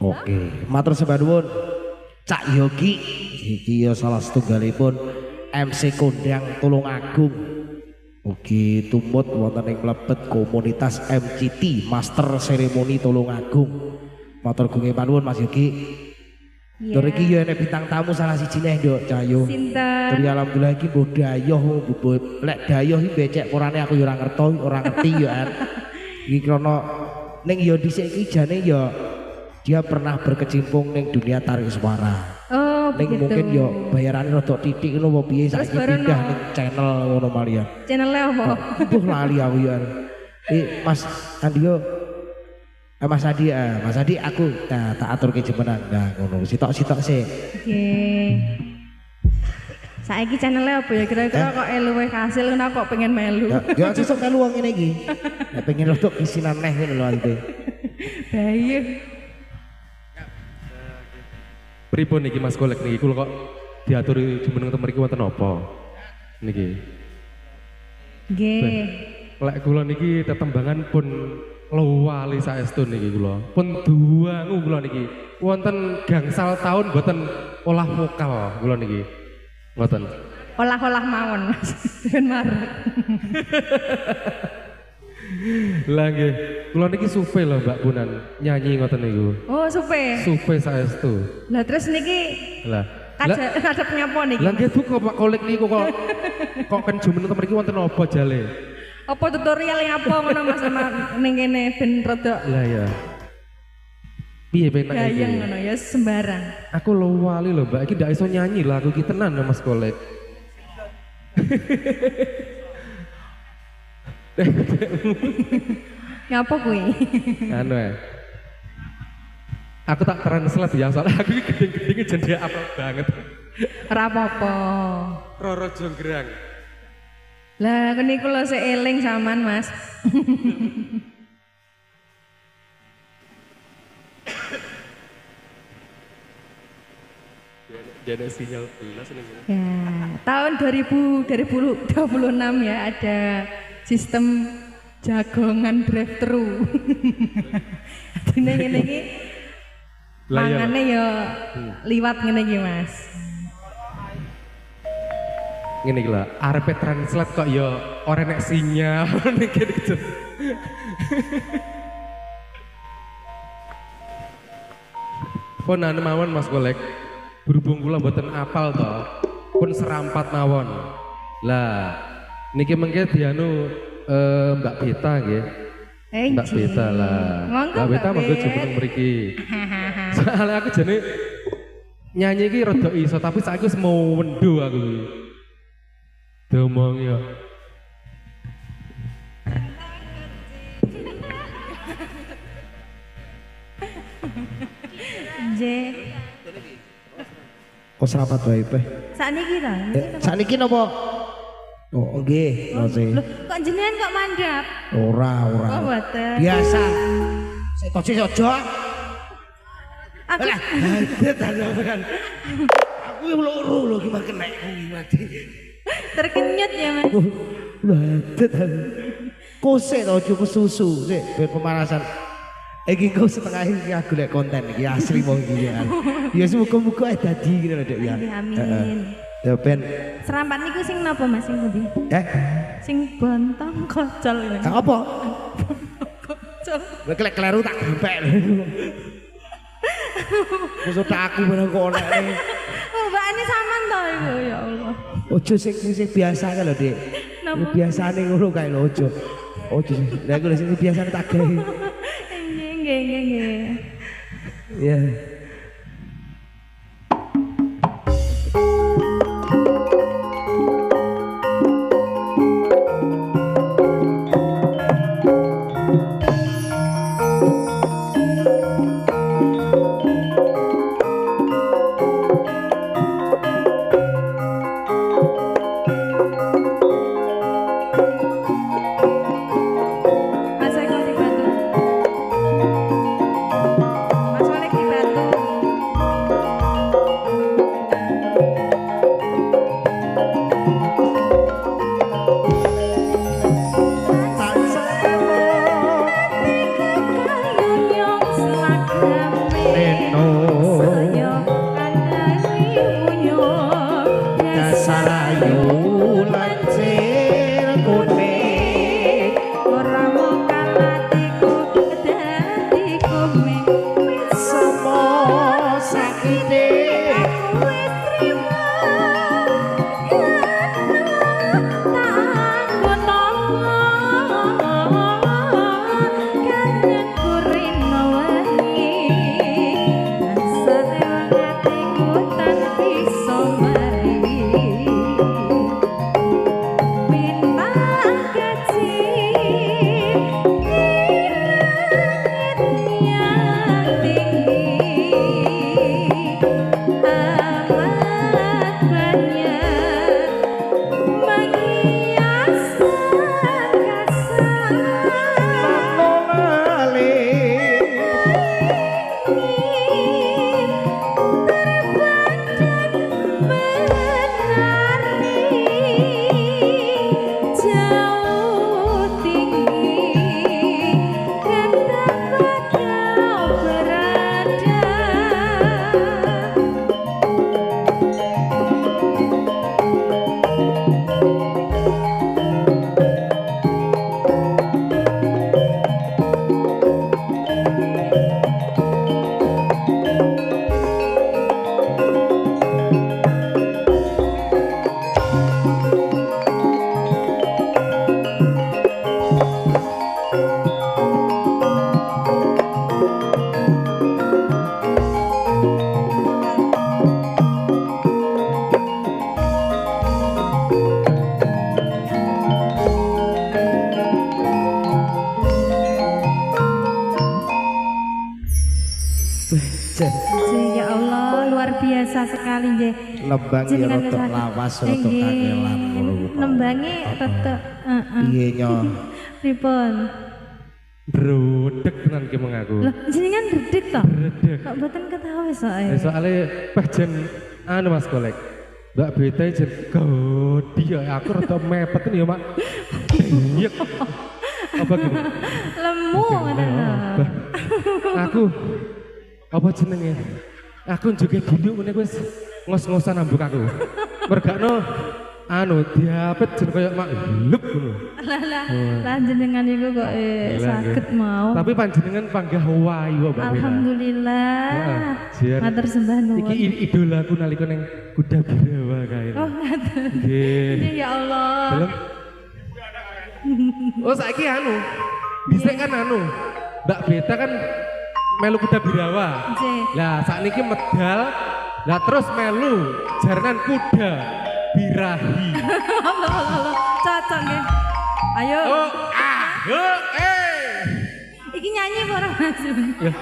Oke, matur sembah nuwun. Cak Yogi iki ya salah setunggalipun MC kondang Tulungagung. Ugi tumut wonten ing mlebet komunitas MCT Master Seremoni Tulungagung. Matur gunge panuwun Mas Yogi. Iya. Tur iki ya enek bintang tamu salah sijine Nduk Cahyo. Sinten? Tur alhamdulillah iki mbok dayoh lek dayoh iki becek porane aku ya ora ngerti ya kan. Iki krana ning ya dhisik iki jane ya dia pernah berkecimpung ning dunia tarik suara. Oh, Ning begitu. mungkin ya bayarannya rada titik ngono apa piye Terus saiki baru pindah no. ning channel ngono malian. Channelnya apa? Duh lali aku ya. Mas Andio Mas Adi aku tak aturke jemenan nah ngono sitok-sitok sih. Oke. Saiki channelnya apa ya kira-kira kok luwih kasil ngono kok pengen melu. Ya sesuk melu wong ngene iki. Ya pengen rodok isinan neh ngono lho ante. Bayu. Pripun niki Mas Golek niki kula kok diaturi jumeneng mriki wonten apa? Niki. Nggih. Lek kula niki tetembangan pun luwali saestu niki kula. Pun duangu kula niki. Wonten gangsal tahun boten olah vokal kula niki. Mboten. Olah-olah mawon Mas. Ben marek. Lah nggih, kula niki supe lho Mbak Punan nyanyi ngoten niku. Oh, supe. Supe saestu. Lah terus niki Lah. kadep nyapa niki? Lah nggih Bu kok Pak Kolek niku kok kan jumeneng mriki wonten apa jale? Apa tutorial yang apa ngono Mas sama ning kene ben rada Lah ya. Piye penak iki? gayeng ngono ya sembarang. Aku luwali lho Mbak, iki ndak iso nyanyi lah aku iki tenan Mas Kolek. Ngapa kuwi? Anu ya. Aku tak translate ya, soalnya aku iki gedeng-gedenge jendhe apa banget. Ora apa-apa. Roro Jonggrang. Lah niku lho sik eling sampean Mas. Dia ada sinyal belas nih. Ya, tahun 2026 ya ada sistem jagongan drive thru. Dene ngene iki Lah iya. mangane ya liwat ngene iki Mas. Ngene iki lho, arepe translate kok ya ora nek sinyal niki gitu. Ponan mawon Mas Golek. Berhubung kula mboten apal to, pun serampat mawon. Lah, niki mengke dianu Mbak Beta nggih. Mbak Beta lah. Mbak Beta monggo jumeneng mriki. Soalnya aku jane nyanyi iki rada iso, tapi saiki wis mau wendo aku. Domong ya. J. Kok serapat wae Teh. Sakniki ta? Sakniki napa? Oh nggih, Loh, kok jenengan kok mandap? ora. Oh, mboten. Biasa. Sik toce aja. Aku Lah, hadet kan. Aku yang loro lho ki makin nek kuwi mati. terkenyut ya Mas. Lah, hadet. Kose to cukup susu sik ben pemanasan. Iki kau setengah ini aku lihat konten iki asli wong iki ya. Ya semoga-moga dadi ngono Dek ya. Amin. Ya ben Serampat niku sing napa Mas sing pundi? Sing bontong kocol ini. gak apa. Kocol. Nek lek kleru tak gampek. Maksud aku bener kok nek. Oh, mbakane sampean to iku ya Allah. Ojo sing biasa kan lho, Dik. Napa? Biasane ngono kae lho ojo. Ojo sing. Lah aku sing biasane tak gawe. Nggih. Ya. Mas Eko dibantu. Mas Walek dibantu. Reno saya kandhani munyo dasar ayu lancir kuning ora mau kalatiku dadi komeng semua sakite wis trimo tak gotongo kangen kurino wengi ansare atiku tanpa iso mari bintang kecil di langit yang tinggi amat banyak menghias angkasa lali jauh tinggi ke tempat kau berada. Ya Allah, luar biasa sekali nggih. lembang ya Jenengan rotok kesaken. lawas rotok Nggih. kangelan ngono ku. Lembange rotok Piye nyo pripun? Brodek tenan ki mengaku. Lah jenengan redeg to? Brodek. Kok mboten ketawa soe. Soalnya pajen anu Mas Kolek. Mbak Beta jen godi ya aku rada mepet nih ya Mak. Iya. Apa gitu? Lemu ngono lho. Aku apa jenenge? Aku juga dulu ngene wis ngos-ngosan ambek aku. Mergakno anu diapet jen koyo mak lep ngono. Lah jenengan iku kok saged mau. Tapi panjenengan panggah wayu Mbak Beta. Alhamdulillah. Jian. Matur sembah nuwun. Iki idolaku nalika ning kuda birawa kae. Oh, ngaten. Nggih. Ya Allah. Belum. Oh saiki anu. Dhisik kan anu. Mbak Beta kan melu kuda birawa. Nggih. Lah sakniki medal. Lah terus melu jaranan kuda birahi. Allah. Cocok nggih. Ayo. Oh, ah, oh, Iki nyanyi apa ora Mas? Ya, ayo.